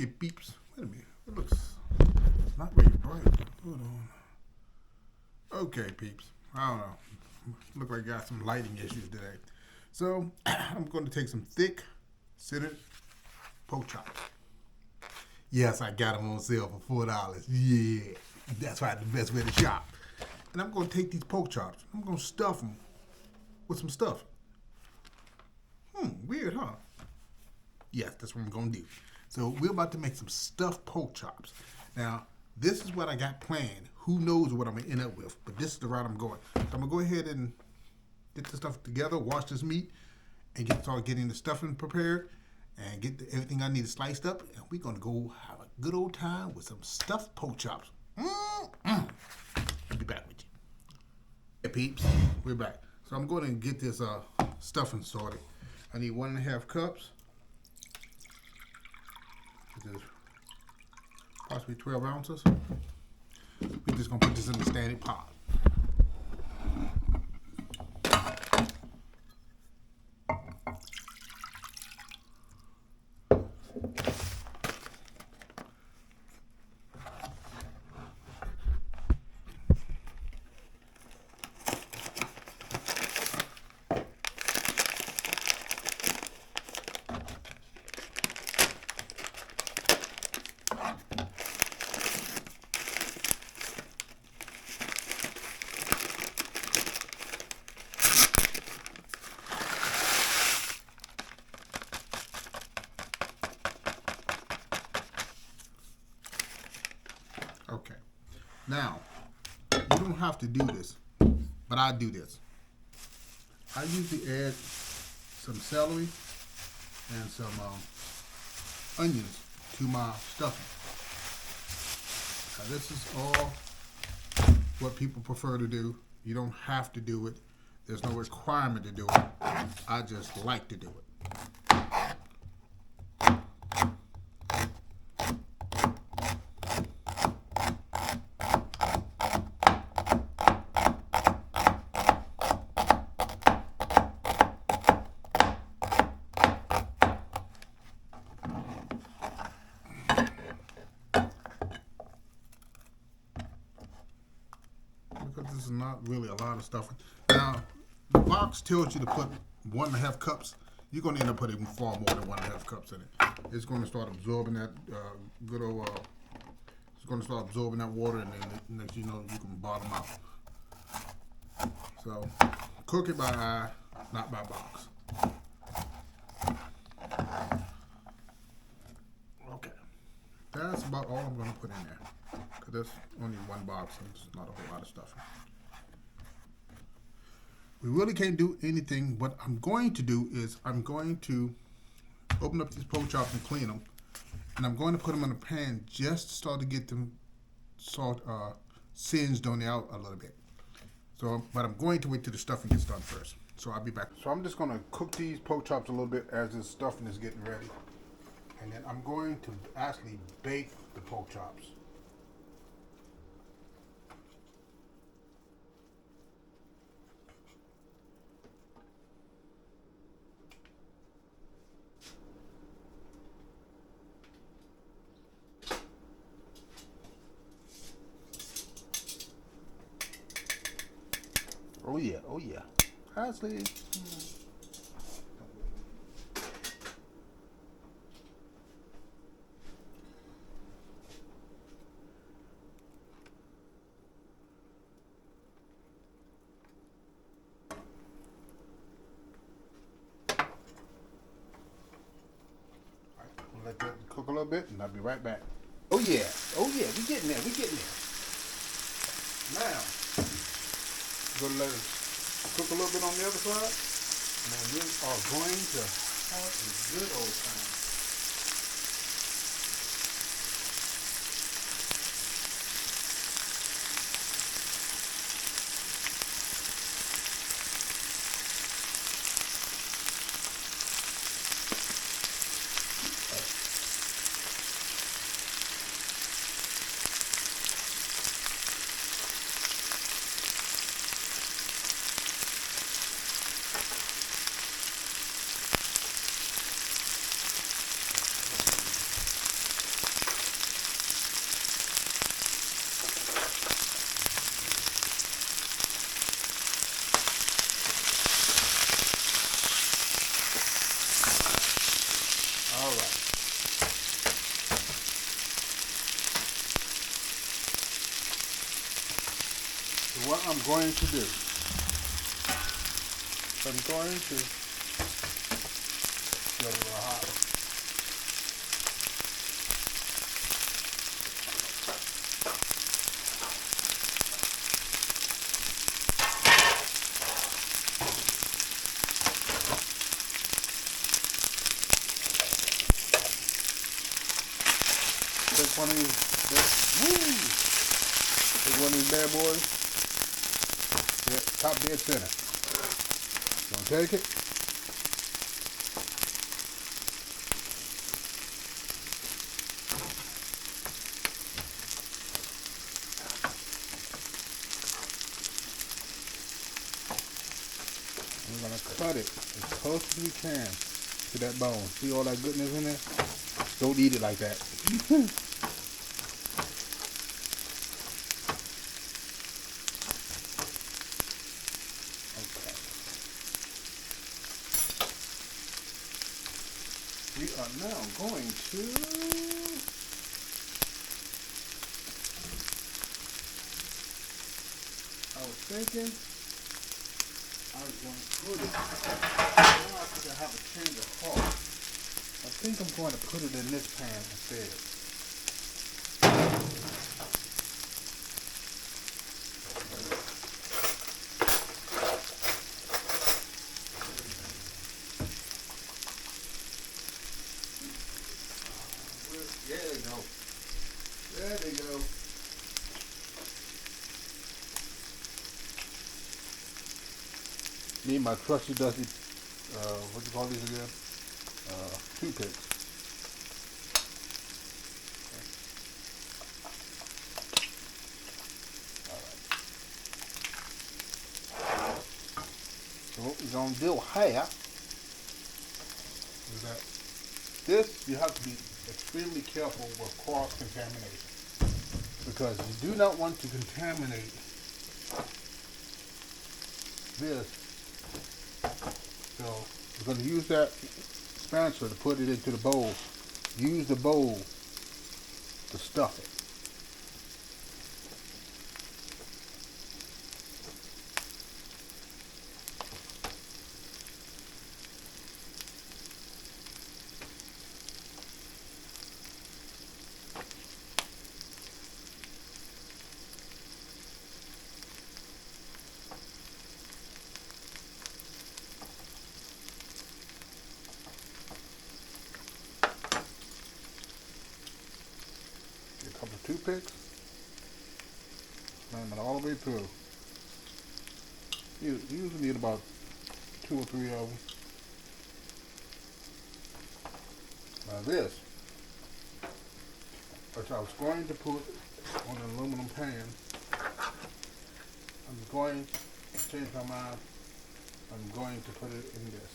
peeps. Wait a minute. It looks not very bright. Hold on. Okay, peeps. I don't know. Look like I got some lighting issues today. So I'm going to take some thick, centered pork chops. Yes, I got them on sale for $4. Yeah, that's right, the best way to shop. And I'm going to take these pork chops. I'm going to stuff them with some stuff. Weird, huh? Yes, that's what I'm going to do. So we're about to make some stuffed pork chops. Now, this is what I got planned. Who knows what I'm going to end up with, but this is the route I'm going. So I'm going to go ahead and get the stuff together, wash this meat, and start getting the stuffing prepared, and get everything I need sliced up, and we're going to go have a good old time with some stuffed pork chops. I'll be back with you. Hey, peeps, we're back. So I'm going to get this stuffing started. I need 1.5 cups. This is possibly 12 ounces. We're just going to put this in the standard pot. Okay, now, you don't have to do this, but I do this. I usually add some celery and some onions to my stuffing. Now, this is all what people prefer to do. You don't have to do it. There's no requirement to do it. I just like to do it. Because this is not really a lot of stuffing. Now, the box tells you to put 1.5 cups. You're going to end up putting far more than 1.5 cups in it. It's going to start absorbing that good old, it's going to start absorbing that water, and then next you know, you can bottom out. So, cook it by eye, not by box. Okay. That's about all I'm going to put in there. Because that's only one box and it's not a whole lot of stuffing. We really can't do anything. What I'm going to do is I'm going to open up these pork chops and clean them. And I'm going to put them in a pan just to start to get them singed on the out a little bit. So, but I'm going to wait till the stuffing gets done first. So I'll be back. So I'm just going to cook these pork chops a little bit as this stuffing is getting ready. And then I'm going to actually bake the pork chops. Oh yeah, oh yeah. Actually, let that cook a little bit, and I'll be right back. Oh yeah, we getting there, Now, we're gonna let it cook a little bit on the other side, and then we are going to have a good old time. what I'm going to do. I'm going to get it real hot. Take one of these, take one of these bad boys. Yeah, top dead center. Gonna take it. And we're gonna cut it as close as we can to that bone. See all that goodness in there? Don't eat it like that. We are now going to I was thinking I was going to put it. Now I think I have a change of heart. I think I'm going to put it in this pan instead. There they go. There they go. Need my trusty dusty, what do you call these again? Toothpicks. Alright. So what we're going to do here is that this, you have to be extremely careful with cross-contamination, because you do not want to contaminate this. So we're going to use that spatula to put it into the bowl. Use the bowl to stuff it. Get a couple of toothpicks. Slam it all the way through. You usually need about 2 or 3 of them. Now this, which I was going to put on an aluminum pan, I'm going to change my mind. I'm going to put it in this.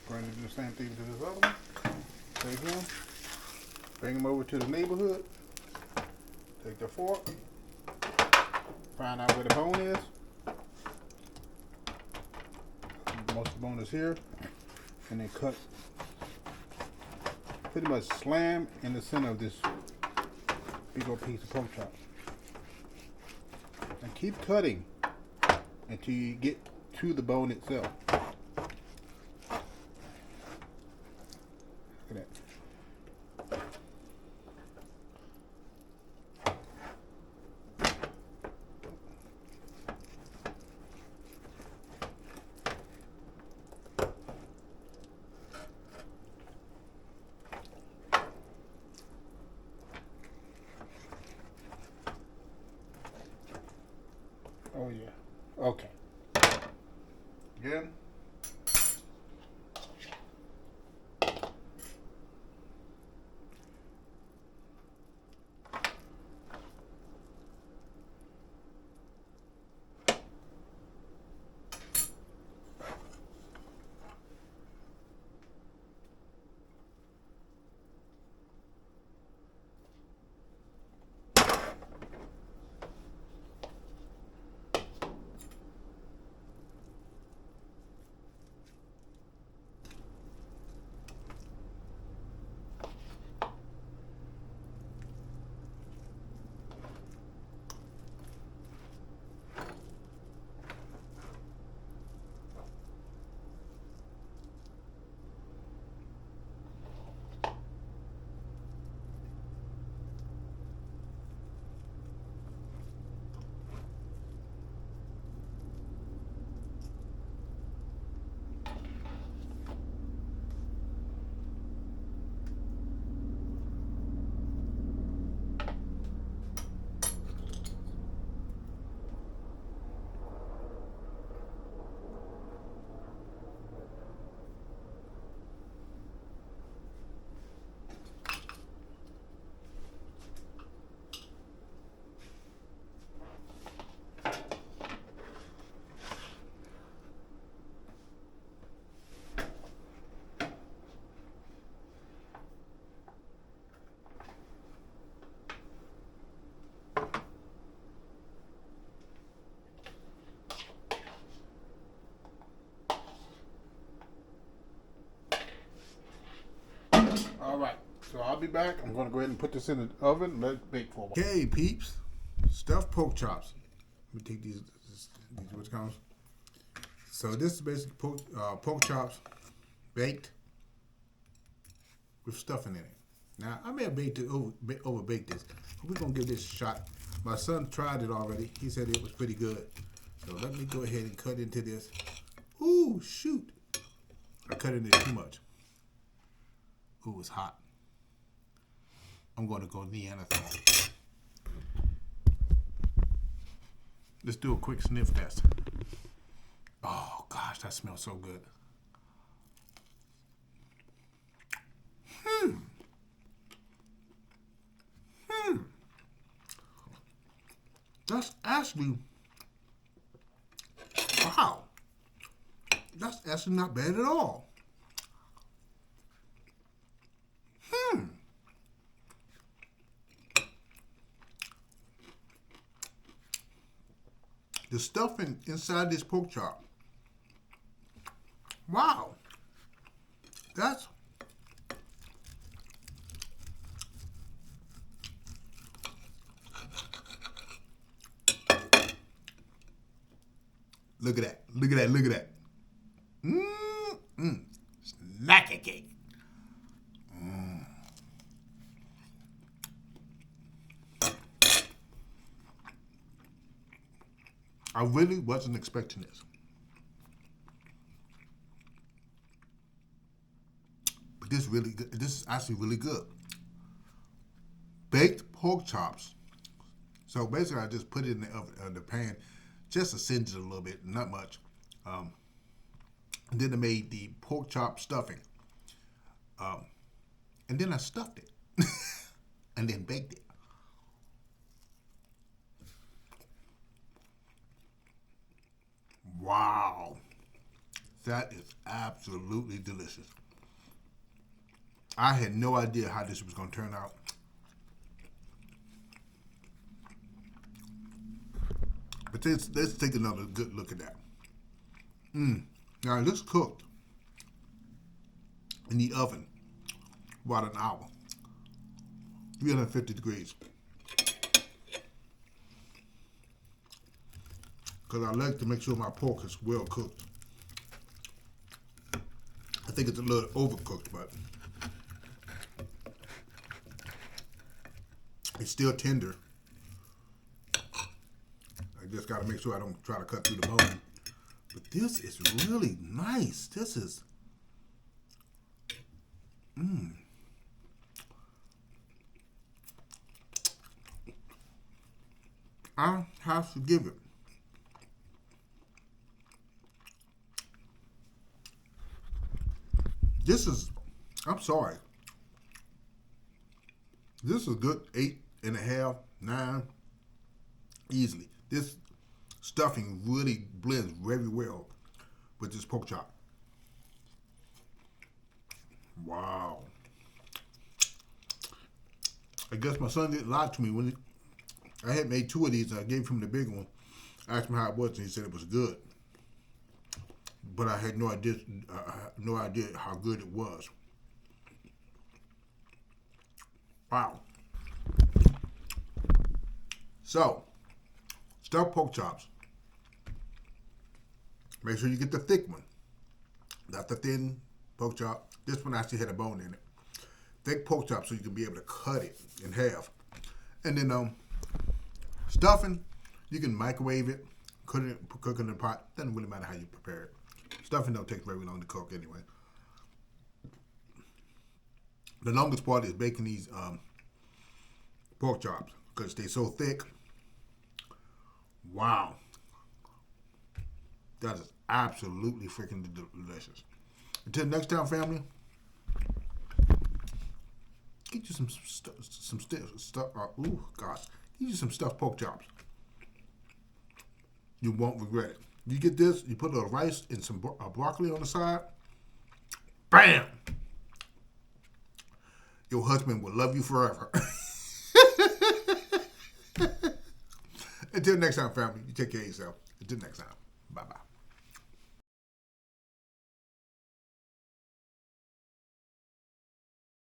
Going to do the same thing to this other one. Take him, bring him over to the neighborhood, take the fork, find out where the bone is. Most of the bone is here, and then cut, pretty much slam in the center of this big old piece of pork chop. And keep cutting until you get to the bone itself. Look at that. Oh yeah. Okay. Again. So I'll be back. I'm going to go ahead and put this in the oven and let it bake for a while. Okay, peeps. Stuffed pork chops. Let me take these what comes. So this is basically pork chops baked with stuffing in it. Now, I may have over baked this, but we're going to give this a shot. My son tried it already. He said it was pretty good. So let me go ahead and cut into this. Ooh, shoot. I cut into it too much. Ooh, it's hot. I'm going to go Neanderthal. Let's do a quick sniff test. Oh, gosh, that smells so good. That's actually, wow. That's actually not bad at all. The stuffing inside this pork chop. Wow. That's look at that. Look at that. Look at that. Snacky cake. I really wasn't expecting this. But this is actually really good. Baked pork chops. So basically I just put it in the oven, the pan, just to singe it a little bit, not much. And then I made the pork chop stuffing. And then I stuffed it. And then baked it. Wow. That is absolutely delicious. I had no idea how this was going to turn out. But let's take another good look at that. Now this cooked in the oven about an hour, 350 degrees. Because I like to make sure my pork is well cooked. I think it's a little overcooked, but it's still tender. I just got to make sure I don't try to cut through the bone. But this is really nice. This is, I have to give it. This is, I'm sorry. This is a good 8.5, 9, easily. This stuffing really blends very well with this pork chop. Wow. I guess my son didn't lie to me when I had made 2 of these. I gave him the big one. I asked him how it was, and he said it was good. But I had no idea how good it was. Wow. So, stuffed pork chops. Make sure you get the thick one, not the thin pork chop. This one actually had a bone in it. Thick pork chop so you can be able to cut it in half. And then stuffing, you can microwave it, cook it in a pot. Doesn't really matter how you prepare it. Stuffing don't take very long to cook anyway. The longest part is baking these pork chops because they're so thick. Wow. That is absolutely freaking delicious. Until next time, family, get you some stuff. Ooh, gosh. Get you some stuffed pork chops. You won't regret it. You get this, you put a little rice and some broccoli on the side. Bam! Your husband will love you forever. Until next time, family, you take care of yourself. Until next time.